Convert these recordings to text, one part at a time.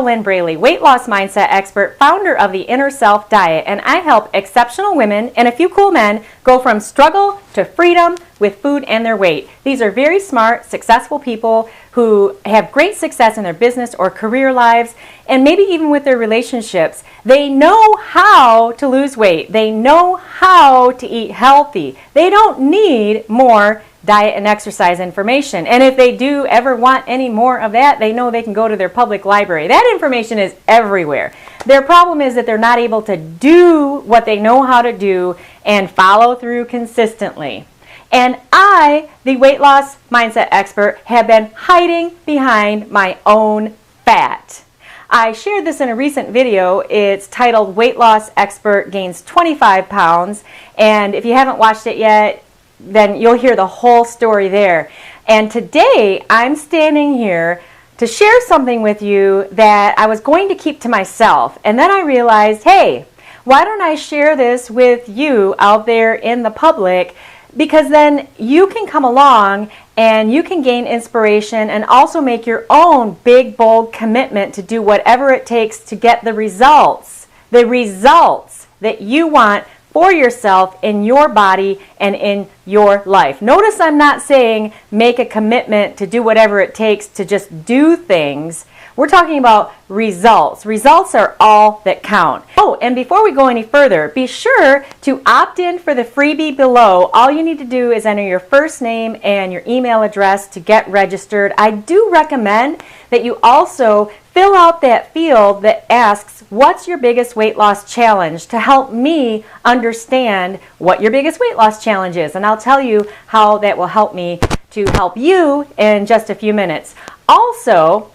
JoLynn Braley, weight loss mindset expert, founder of the Inner Self Diet, and I help exceptional women and a few cool men go from struggle to freedom with food and their weight. These are very smart, successful people who have great success in their business or career lives, and maybe even with their relationships. They know how to lose weight. They know how to eat healthy. They don't need more diet and exercise information. And if they do ever want any more of that, they know they can go to their public library. That information is everywhere. Their problem is that they're not able to do what they know how to do and follow through consistently. And I, the weight loss mindset expert, have been hiding behind my own fat. I shared this in a recent video. It's titled Weight Loss Expert Gains 25 Pounds. And if you haven't watched it yet, then you'll hear the whole story there. And today I'm standing here to share something with you that I was going to keep to myself. And then I realized, hey, why don't I share this with you out there in the public? Because then you can come along and you can gain inspiration and also make your own big, bold commitment to do whatever it takes to get the results that you want for yourself in your body and in your life. Notice I'm not saying make a commitment to do whatever it takes to just do things. We're talking about results. Results are all that count. Oh, and before we go any further, be sure to opt in for the freebie below. All you need to do is enter your first name and your email address to get registered. I do recommend that you also fill out that field that asks, what's your biggest weight loss challenge, to help me understand what your biggest weight loss challenge is. And I'll tell you how that will help me to help you in just a few minutes. Also,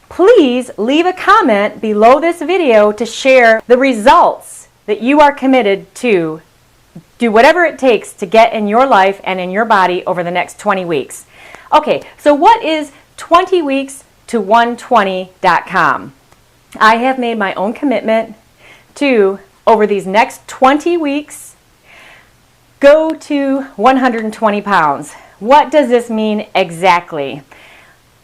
please leave a comment below this video to share the results that you are committed to do whatever it takes to get in your life and in your body over the next 20 weeks. Okay, so what is 20 weeks to 120.com? I have made my own commitment to, over these next 20 weeks, go to 120 pounds. What does this mean exactly?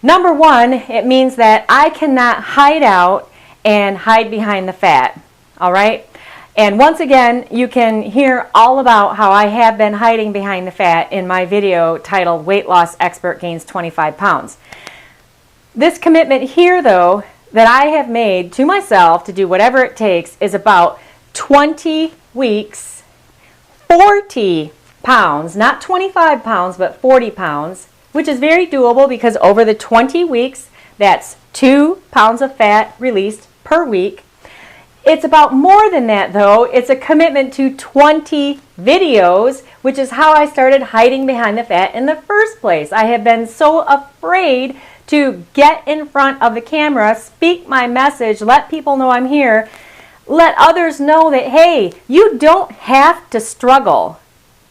Number one, it means that I cannot hide out and hide behind the fat, all right? And once again, you can hear all about how I have been hiding behind the fat in my video titled Weight Loss Expert Gains 25 Pounds. This commitment here, though, that I have made to myself to do whatever it takes is about 20 weeks, 40 pounds, not 25 pounds, but 40 pounds, which is very doable because over the 20 weeks, that's 2 pounds of fat released per week. It's about more than that, though. It's a commitment to 20 videos, which is how I started hiding behind the fat in the first place. I have been so afraid to get in front of the camera, speak my message, let people know I'm here, let others know that, hey, you don't have to struggle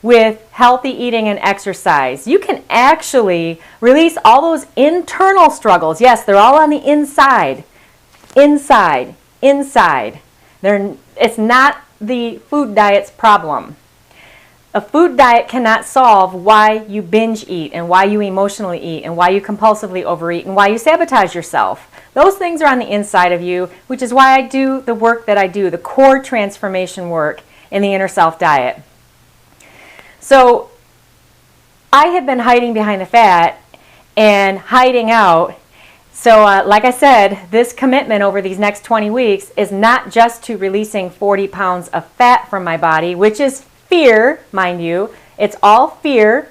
with healthy eating and exercise. You can actually release all those internal struggles. Yes, they're all on the inside. Inside. It's not the food diet's problem. A food diet cannot solve why you binge eat and why you emotionally eat and why you compulsively overeat and why you sabotage yourself. Those things are on the inside of you, which is why I do the work that I do, the core transformation work in the Inner Self Diet. So I have been hiding behind the fat and hiding out. So like I said, this commitment over these next 20 weeks is not just to releasing 40 pounds of fat from my body, which is fear, mind you. It's all fear.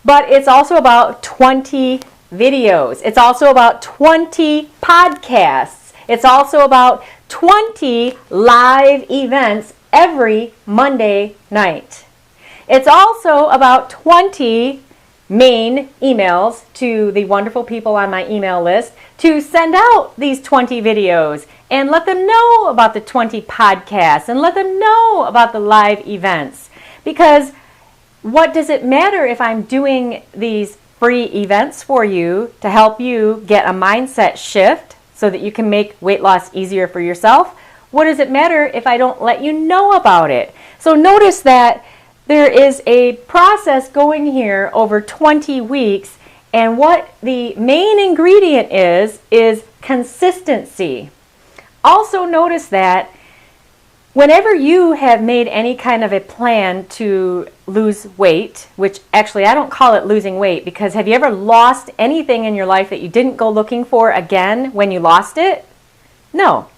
But it's also about 20 videos. It's also about 20 podcasts. It's also about 20 live events every Monday night. It's also about 20 main emails to the wonderful people on my email list to send out these 20 videos and let them know about the 20 podcasts and let them know about the live events. Because what does it matter if I'm doing these free events for you to help you get a mindset shift so that you can make weight loss easier for yourself? What does it matter if I don't let you know about it? So notice that there is a process going here over 20 weeks, And what the main ingredient is consistency. Also notice that whenever you have made any kind of a plan to lose weight, which actually I don't call it losing weight, because have you ever lost anything in your life that you didn't go looking for again when you lost it? No.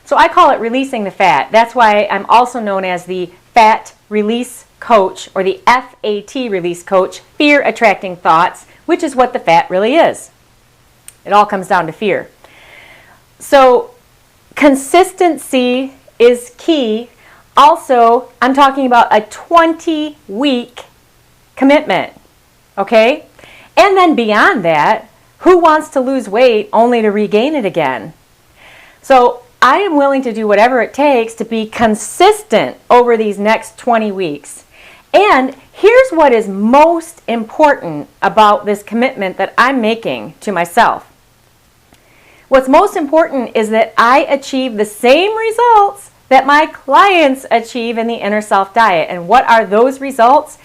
So I call it releasing the fat. That's why I'm also known as the fat release coach, or the FAT release coach, fear attracting thoughts, which is what the fat really is. It all comes down to fear. So consistency is key. Also, I'm talking about a 20-week commitment, okay? And then beyond that, who wants to lose weight only to regain it again? So I am willing to do whatever it takes to be consistent over these next 20 weeks. And here's what is most important about this commitment that I'm making to myself. What's most important is that I achieve the same results that my clients achieve in the Inner Self Diet. And what are those results?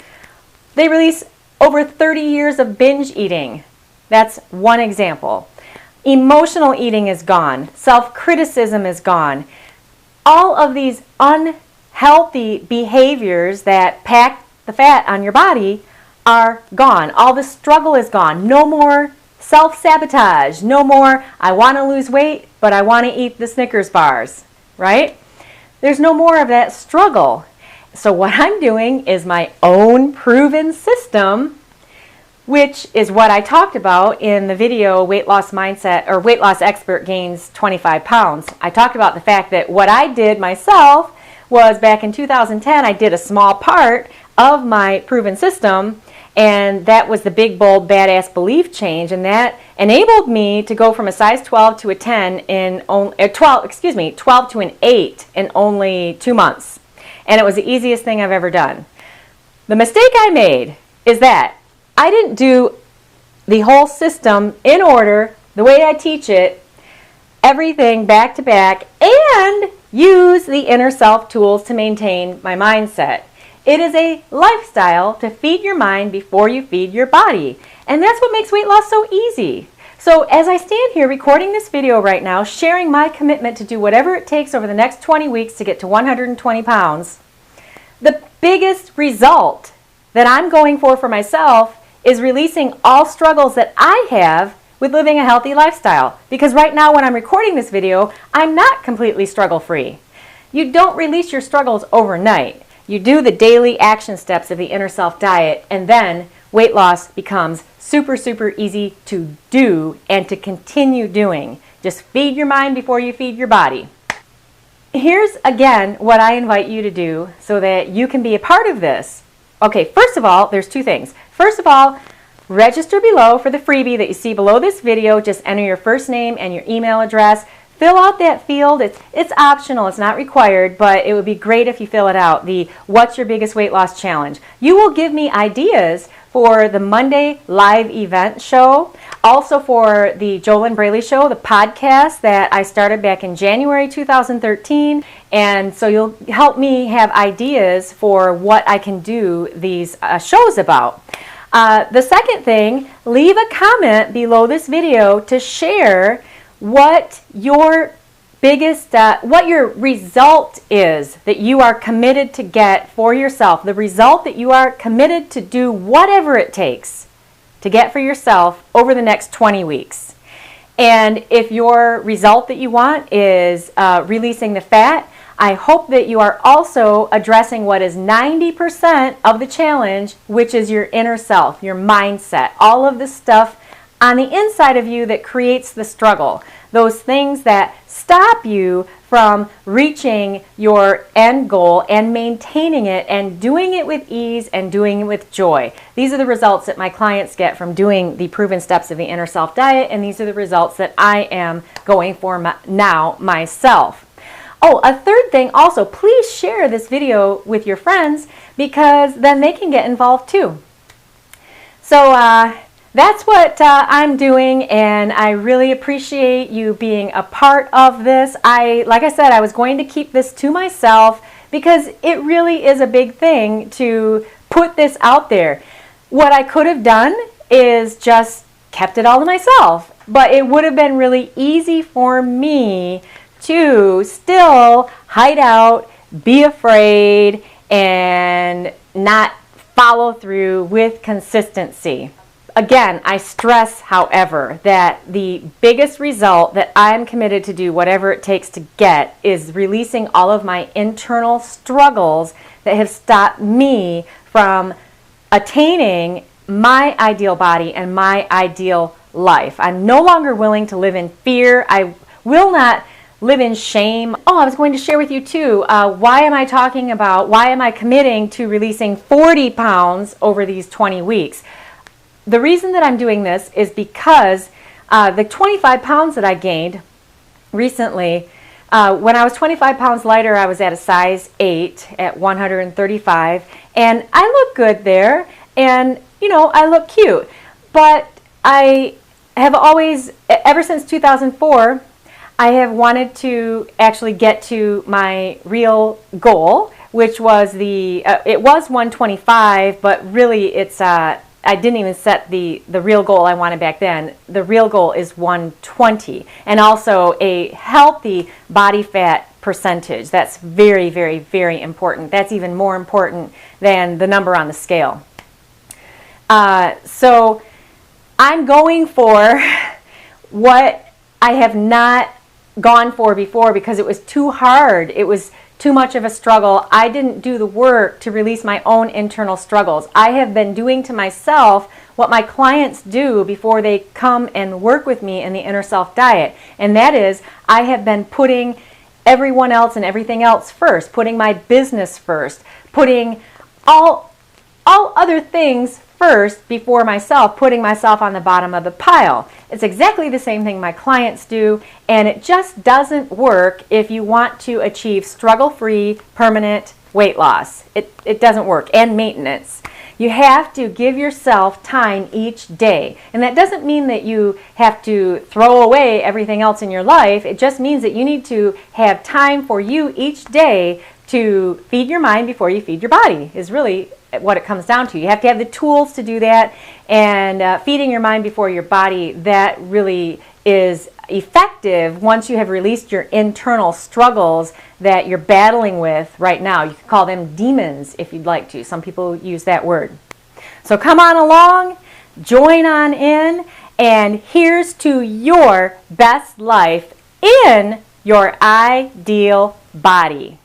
They release over 30 years of binge eating. That's one example. Emotional eating is gone. Self-criticism is gone. All of these unhealthy behaviors that pack the fat on your body are gone. All the struggle is gone. No more self-sabotage. No more, I want to lose weight, but I want to eat the Snickers bars, right? There's no more of that struggle. So what I'm doing is my own proven system, which is what I talked about in the video Weight Loss Mindset, or Weight Loss Expert Gains 25 Pounds. I talked about the fact that what I did myself was back in 2010, I did a small part of my proven system, and that was the big, bold, badass belief change, and that enabled me to go from a size 12 to a 10 in 12 to an 8 in only 2 months. And it was the easiest thing I've ever done. The mistake I made is that I didn't do the whole system in order, the way I teach it, everything back to back, and use the inner self tools to maintain my mindset. It is a lifestyle to feed your mind before you feed your body. And that's what makes weight loss so easy. So as I stand here recording this video right now, sharing my commitment to do whatever it takes over the next 20 weeks to get to 120 pounds, the biggest result that I'm going for myself is releasing all struggles that I have with living a healthy lifestyle. Because right now when I'm recording this video, I'm not completely struggle-free. You don't release your struggles overnight. You do the daily action steps of the Inner Self Diet, and then weight loss becomes super, super easy to do and to continue doing. Just feed your mind before you feed your body. Here's again what I invite you to do so that you can be a part of this. Okay, first of all, there's two things. First of all, register below for the freebie that you see below this video. Just enter your first name and your email address. Fill out that field. It's optional. It's not required, but it would be great if you fill it out. The What's Your Biggest Weight Loss Challenge. You will give me ideas for the Monday live event show, also for the JoLynn Braley show, the podcast that I started back in January 2013. And so you'll help me have ideas for what I can do these shows about. The second thing, leave a comment below this video to share what your biggest, what your result is that you are committed to get for yourself, the result that you are committed to do whatever it takes to get for yourself over the next 20 weeks. And if your result that you want is releasing the fat, I hope that you are also addressing what is 90% of the challenge, which is your inner self, your mindset, all of the stuff on the inside of you that creates the struggle. Those things that stop you from reaching your end goal and maintaining it and doing it with ease and doing it with joy. These are the results that my clients get from doing the proven steps of the Inner Self Diet, and these are the results that I am going for now myself. Oh, a third thing also, please share this video with your friends because then they can get involved too. So that's what I'm doing, and I really appreciate you being a part of this. Like I said, I was going to keep this to myself because it really is a big thing to put this out there. What I could have done is just kept it all to myself. But it would have been really easy for me to still hide out, be afraid, and not follow through with consistency. Again, I stress, however, that the biggest result that I'm committed to do, whatever it takes to get, is releasing all of my internal struggles that have stopped me from attaining my ideal body and my ideal life. I'm no longer willing to live in fear. I will not live in shame. Oh, I was going to share with you too, why am I committing to releasing 40 pounds over these 20 weeks? The reason that I'm doing this is because the 25 pounds that I gained recently, when I was 25 pounds lighter, I was at a size 8 at 135, and I look good there, and I look cute. But I have always, ever since 2004, I have wanted to actually get to my real goal, which was it was 125, but really it's I didn't even set the real goal I wanted back then. The real goal is 120, and also a healthy body fat percentage. That's very, very, very important. That's even more important than the number on the scale. So I'm going for what I have not gone for before because it was too hard. It was too much of a struggle. I didn't do the work to release my own internal struggles. I have been doing to myself what my clients do before they come and work with me in the Inner Self Diet. And that is, I have been putting everyone else and everything else first, putting my business first, putting all other things first before myself, putting myself on the bottom of the pile. It's exactly the same thing my clients do, and it just doesn't work if you want to achieve struggle-free, permanent weight loss. It doesn't work, and maintenance. You have to give yourself time each day, and that doesn't mean that you have to throw away everything else in your life. It just means that you need to have time for you each day to feed your mind before you feed your body, is really what it comes down to. You have to have the tools to do that, and feeding your mind before your body, that really is effective once you have released your internal struggles that you're battling with right now. You can call them demons if you'd like to. Some people use that word. So come on along, join on in, and here's to your best life in your ideal body.